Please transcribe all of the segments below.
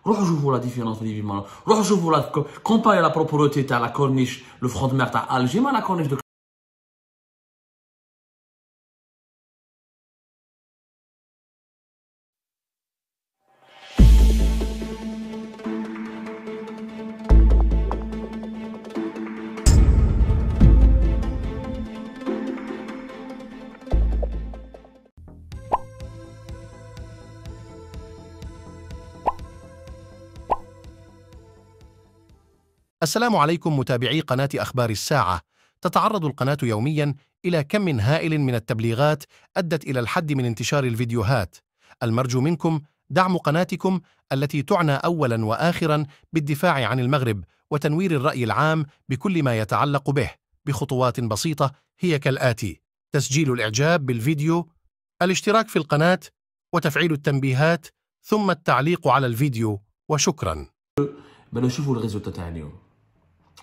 روحوا شوفوا لا ديفيرونس اللي فيما روحوا شوفوا لا كومباري لا بروبريتي تاع لا كورنيش لو فرونت مير تاع الجي مع لا كورنيش دو. السلام عليكم متابعي قناة أخبار الساعة. تتعرض القناة يومياً إلى كم هائل من التبليغات أدت إلى الحد من انتشار الفيديوهات. المرجو منكم دعم قناتكم التي تعنى أولاً وآخراً بالدفاع عن المغرب وتنوير الرأي العام بكل ما يتعلق به بخطوات بسيطة هي كالآتي: تسجيل الإعجاب بالفيديو، الاشتراك في القناة، وتفعيل التنبيهات، ثم التعليق على الفيديو، وشكراً. بلا شوفوا الريزولتا تاع اليوم،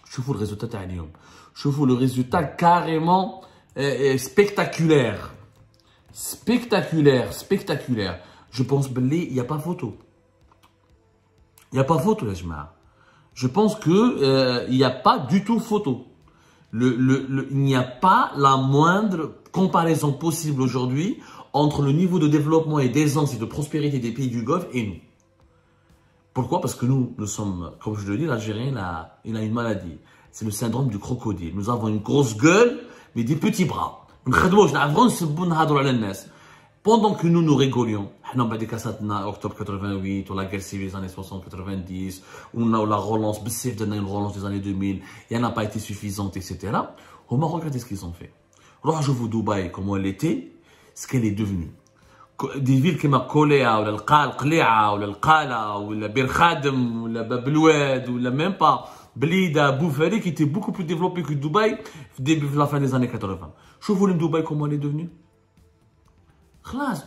شوفوا الريزولتا تاع اليوم، شوفوا لو ريزولتا كاريمون spectaculaire. Spectaculaire, spectaculaire. Je pense باللي il n'y a pas photo. Il n'y a pas photo يا جماعة. Je pense que il n'y a pas du tout photo. Il n'y a pas la moindre comparaison possible aujourd'hui entre le niveau de développement et d'aisance et de prospérité des pays du Golfe et nous. Pourquoi? Parce que nous sommes, comme je le dis, l'Algérien, il a une maladie. C'est le syndrome du crocodile. Nous avons une grosse gueule, mais des petits bras. Pendant que nous rigolions, octobre 88, ou la guerre civile des années 60-90, ou la relance, une relance des années 2000, il n'y en a pas été suffisante, etc. Au Maroc, regardez ce qu'ils ont fait. Je vous Dubaï, comment elle était, ce qu'elle est devenue. Des villes comme Koléa, ou Qli'a, ou Qala, ou Bir Khadem, ou Bab el-Oued, ou même pas Blida, Boufali, qui était beaucoup plus développée que Dubaï début de la fin des années 80. Je vous le Dubaï, comment elle est devenue.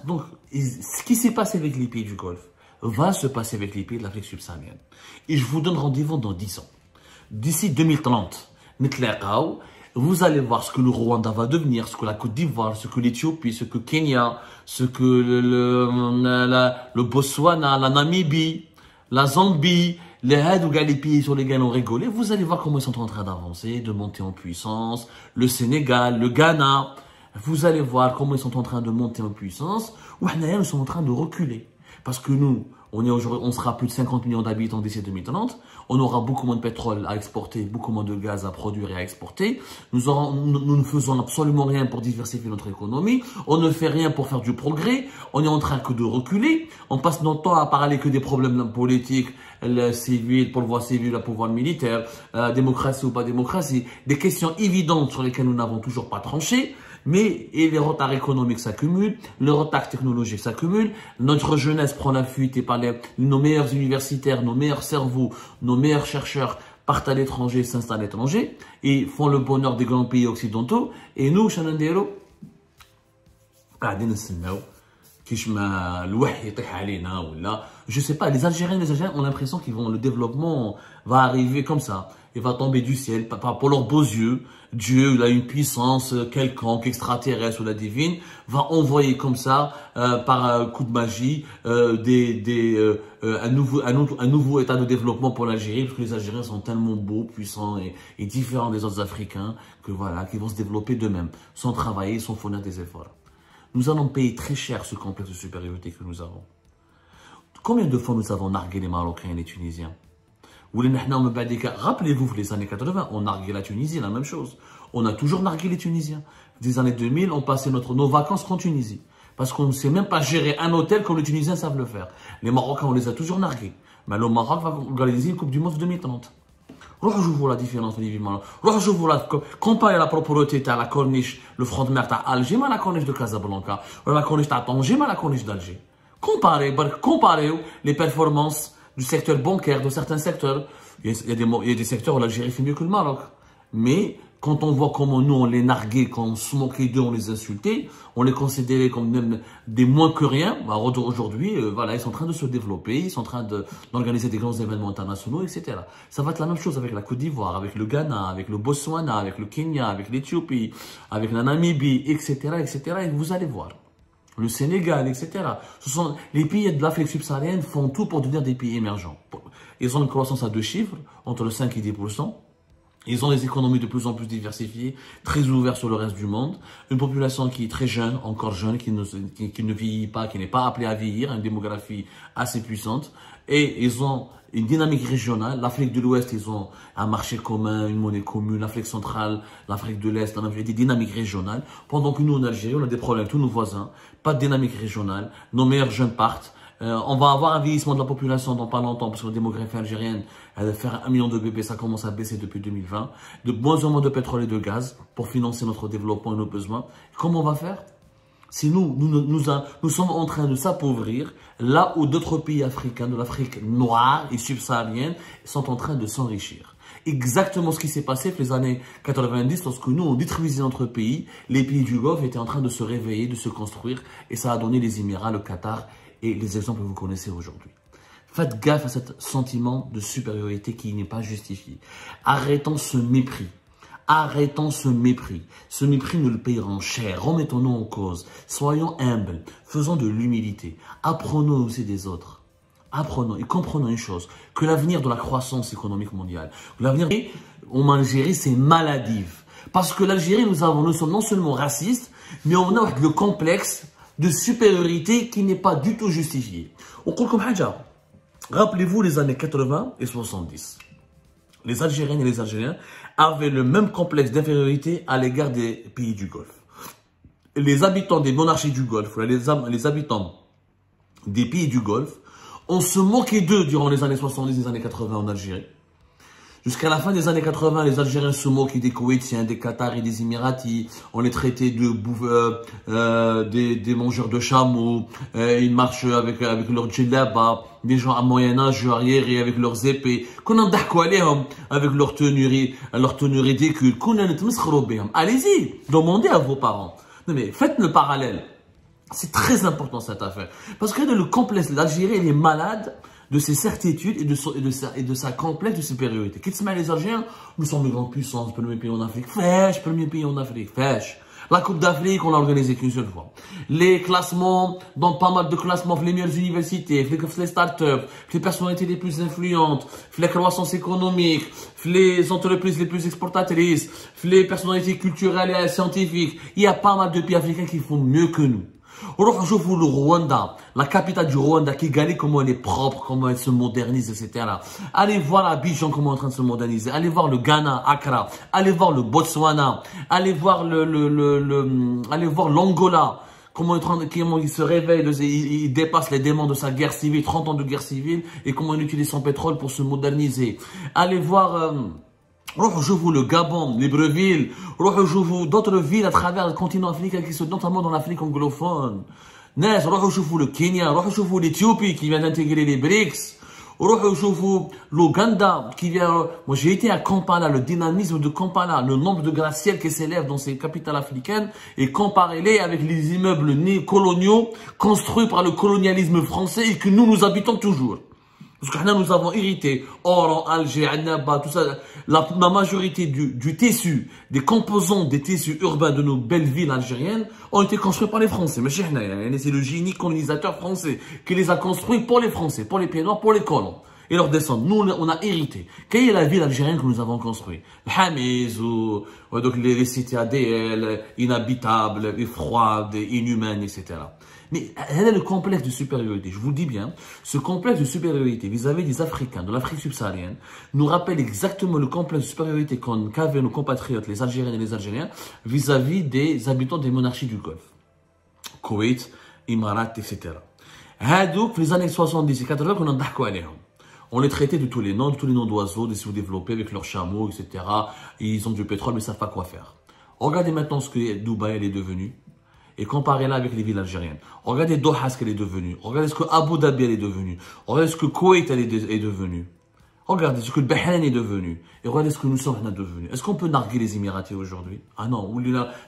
Donc, ce qui s'est passé avec les pays du Golfe va se passer avec les pays de l'Afrique subsaharienne. Et je vous donne rendez-vous dans 10 ans. D'ici 2030, vous allez voir ce que le Rwanda va devenir, ce que la Côte d'Ivoire, ce que l'Éthiopie, ce que Kenya, ce que le Botswana, la Namibie, la Zambie, les pays sur lesquels on rigolait. Vous allez voir comment ils sont en train d'avancer, de monter en puissance. Le Sénégal, le Ghana, vous allez voir comment ils sont en train de monter en puissance. Ou ils sont en train de reculer. Parce que nous, on sera plus de 50 millions d'habitants d'ici 2030. On aura beaucoup moins de pétrole à exporter, beaucoup moins de gaz à produire et à exporter. Nous ne faisons absolument rien pour diversifier notre économie. On ne fait rien pour faire du progrès. On est en train que de reculer. On passe notre temps à parler que des problèmes politiques, le civil, pouvoir civil, le pouvoir militaire, démocratie ou pas démocratie. Des questions évidentes sur lesquelles nous n'avons toujours pas tranché. Mais les retards économiques s'accumulent, le retard technologique s'accumule, notre jeunesse prend la fuite et nos meilleurs universitaires, nos meilleurs cerveaux, nos meilleurs chercheurs partent à l'étranger, s'installent à l'étranger et font le bonheur des grands pays occidentaux. Et nous, Shanandero, je sais pas, les Algériens ont l'impression que le développement va arriver comme ça. Il va tomber du ciel, pour leurs beaux yeux. Dieu, il a une puissance quelconque, extraterrestre ou la divine, va envoyer comme ça, par un coup de magie, un nouveau état de développement pour l'Algérie, parce que les Algériens sont tellement beaux, puissants et différents des autres Africains, que voilà, qu'ils vont se développer d'eux-mêmes, sans travailler, sans fournir des efforts. Nous allons payer très cher ce complexe de supériorité que nous avons. Combien de fois nous avons nargué les Marocains et les Tunisiens? Rappelez-vous, les années 80, on narguait la Tunisie, la même chose. On a toujours nargué les Tunisiens. Des années 2000, on passait nos vacances en Tunisie. Parce qu'on ne sait même pas gérer un hôtel comme les Tunisiens savent le faire. Les Marocains, on les a toujours nargués. Mais le Maroc va organiser une Coupe du Monde 2030. Rejoue la différence اللي فيما rejoue la comparez la propreté تاع la corniche le front de mer تاع Alger مع la corniche de Casablanca ou la corniche تاع Tanger مع la corniche d'Alger. Comparez les performances du secteur bancaire, de certains secteurs. Il y a des secteurs où l'Algérie fait mieux que le Maroc. Mais quand on voit comment nous, on les narguait, quand on se moquait d'eux, on les insultait, on les considérait comme des moins que rien, bah, aujourd'hui, voilà, ils sont en train de se développer, ils sont en train d'organiser des grands événements internationaux, etc. Ça va être la même chose avec la Côte d'Ivoire, avec le Ghana, avec le Botswana, avec le Kenya, avec l'Éthiopie, avec la Namibie, etc., etc. Et vous allez voir. Le Sénégal, etc. Les pays de l'Afrique subsaharienne font tout pour devenir des pays émergents. Ils ont une croissance à 2 chiffres, entre le 5 et 10%. Ils ont des économies de plus en plus diversifiées, très ouvertes sur le reste du monde. Une population qui est très jeune, encore jeune, qui ne vieillit pas, qui n'est pas appelée à vieillir, une démographie assez puissante. Et ils ont une dynamique régionale. L'Afrique de l'Ouest, ils ont un marché commun, une monnaie commune. L'Afrique centrale, l'Afrique de l'Est, on a des dynamiques régionales. Pendant que nous, en Algérie, on a des problèmes, tous nos voisins, pas de dynamique régionale. Nos meilleurs jeunes partent. On va avoir un vieillissement de la population dans pas longtemps parce que la démographie algérienne, elle va faire 1 million de bébés, ça commence à baisser depuis 2020. De moins en moins de pétrole et de gaz pour financer notre développement et nos besoins. Comment on va faire? Si nous sommes en train de s'appauvrir, là où d'autres pays africains, de l'Afrique noire et subsaharienne, sont en train de s'enrichir. Exactement ce qui s'est passé dans les années 90, lorsque nous, on détruisait notre pays, les pays du Golfe étaient en train de se réveiller, de se construire, et ça a donné les Émirats, le Qatar, et les exemples que vous connaissez aujourd'hui. Faites gaffe à ce sentiment de supériorité qui n'est pas justifié. Arrêtons ce mépris. Arrêtons ce mépris. Ce mépris, nous le payerons cher. Remettons-nous en cause. Soyons humbles. Faisons de l'humilité. Apprenons aussi des autres. Apprenons et comprenons une chose. Que l'avenir de la croissance économique mondiale, l'avenir en Algérie, c'est maladif. Parce que l'Algérie, nous sommes non seulement racistes, mais on a le complexe de supériorité qui n'est pas du tout justifié. Rappelez-vous les années 80 et 70. Les Algériennes et les Algériens avaient le même complexe d'infériorité à l'égard des pays du Golfe. Les habitants des monarchies du Golfe, les habitants des pays du Golfe, on se moquait d'eux durant les années 70 et les années 80 en Algérie. Jusqu'à la fin des années 80, les Algériens se moquaient des Koweïtiens, des Qataris, des Émiratis. On les traitait de des mangeurs de chameaux. Ils marchent avec leur djellaba, des gens à Moyen-Âge arriérés avec leurs épées. Qu'on en avec leur tenue ridicule. Allez-y, demandez à vos parents. Non mais faites le parallèle. C'est très important cette affaire. Parce que le complexe, l'Algérie, elle est malade de ses certitudes et de sa complexe de supériorité. Qu'est-ce que les Algériens? Nous sommes une grande puissance, premier pays en Afrique. Fèche, premier pays en Afrique. Fèche. La Coupe d'Afrique, on l'a organisée qu'une seule fois. Les classements, dans pas mal de classements, les meilleures universités, les startups, les personnalités les plus influentes, les croissances économiques, les entreprises les plus exportatrices, les personnalités culturelles et scientifiques. Il y a pas mal de pays africains qui font mieux que nous. Je vous le Rwanda, la capitale du Rwanda, Kigali, comment elle est propre, comment elle se modernise, etc. Allez voir Abidjan, comment elle est en train de se moderniser. Allez voir le Ghana, Accra. Allez voir le Botswana. Allez voir allez voir l'Angola. Comment il se réveille, il dépasse les démons de sa guerre civile, 30 ans de guerre civile, et comment il utilise son pétrole pour se moderniser. Allez voir, je vous le Gabon, Libreville, je vous d'autres villes à travers le continent africain qui sont notamment dans l'Afrique anglophone. Je vous le Kenya, je vous l'Éthiopie qui vient d'intégrer les BRICS. Je vous l'Ouganda qui vient. Moi j'ai été à Kampala, le dynamisme de Kampala, le nombre de gratte-ciel qui s'élève dans ces capitales africaines et comparez-les avec les immeubles coloniaux construits par le colonialisme français et que nous habitons toujours. Parce que nous avons hérité, Oran, Alger, Annaba, tout ça, la majorité du tissu, des composants des tissus urbains de nos belles villes algériennes ont été construits par les Français. Mais c'est le génie colonisateur français qui les a construits pour les Français, pour les pieds noirs, pour les colons et leurs descendants. Nous, on a hérité. Quelle est la ville algérienne que nous avons construite? Hamiz, donc les cités ADL, inhabitables, froides, inhumaines, etc. Mais elle a le complexe de supériorité. Je vous le dis bien, ce complexe de supériorité vis-à-vis des Africains, de l'Afrique subsaharienne, nous rappelle exactement le complexe de supériorité qu'avaient nos compatriotes, les Algériens et les Algériens, vis-à-vis des habitants des monarchies du Golfe. Koweït, Émirats, etc. Hadouk, les années 70 et 80, on a d'ahkou on les traitait de tous les noms d'oiseaux, des sous-développés avec leurs chameaux, etc. Ils ont du pétrole, mais ils ne savent pas quoi faire. Regardez maintenant ce que Dubaï elle est devenue. Et comparez-la avec les villes algériennes. Regardez Doha ce qu'elle est devenue. Regardez ce que Abu Dhabi elle est devenue. Regardez ce que Koweït elle est devenue. Regardez ce que le Bahreïn est devenu. Et regardez ce que nous sommes devenus. Est-ce qu'on peut narguer les Émiratis aujourd'hui? Ah non,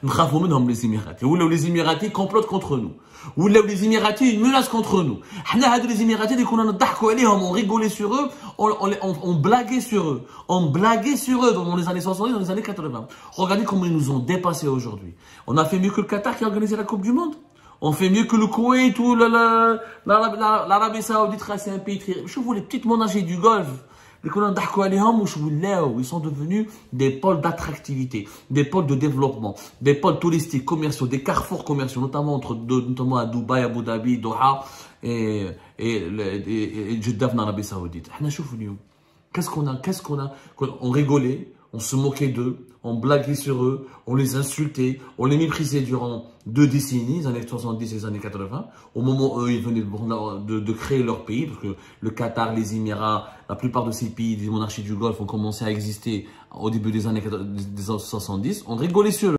nous avons les Émiratis. Ou les Émiratis complotent contre nous. Ou les Émiratis ils menacent contre nous. Les Émiratis, dès qu'on on rigolait sur eux, on blaguait sur eux. On blaguait sur eux dans les années 70, dans les années 80. Regardez comment ils nous ont dépassés aujourd'hui. On a fait mieux que le Qatar qui a organisé la Coupe du Monde. On fait mieux que le Koweït ou l'Arabie Saoudite, c'est un pays très... Je vous les petites monarchies du Golfe. Ils sont devenus des pôles d'attractivité, des pôles de développement, des pôles touristiques, commerciaux, des carrefours commerciaux, notamment à Dubaï, Abu Dhabi, Doha et Jeddah en Arabie Saoudite. Qu'est-ce qu'on a? On rigolait, on se moquait d'eux, on blaguait sur eux, on les insultait, on les méprisait durant 2 décennies, les années 70 et les années 80, au moment où ils venaient de créer leur pays, parce que le Qatar, les Émirats, la plupart de ces pays des monarchies du Golfe ont commencé à exister au début des années 70, on rigolait sur eux.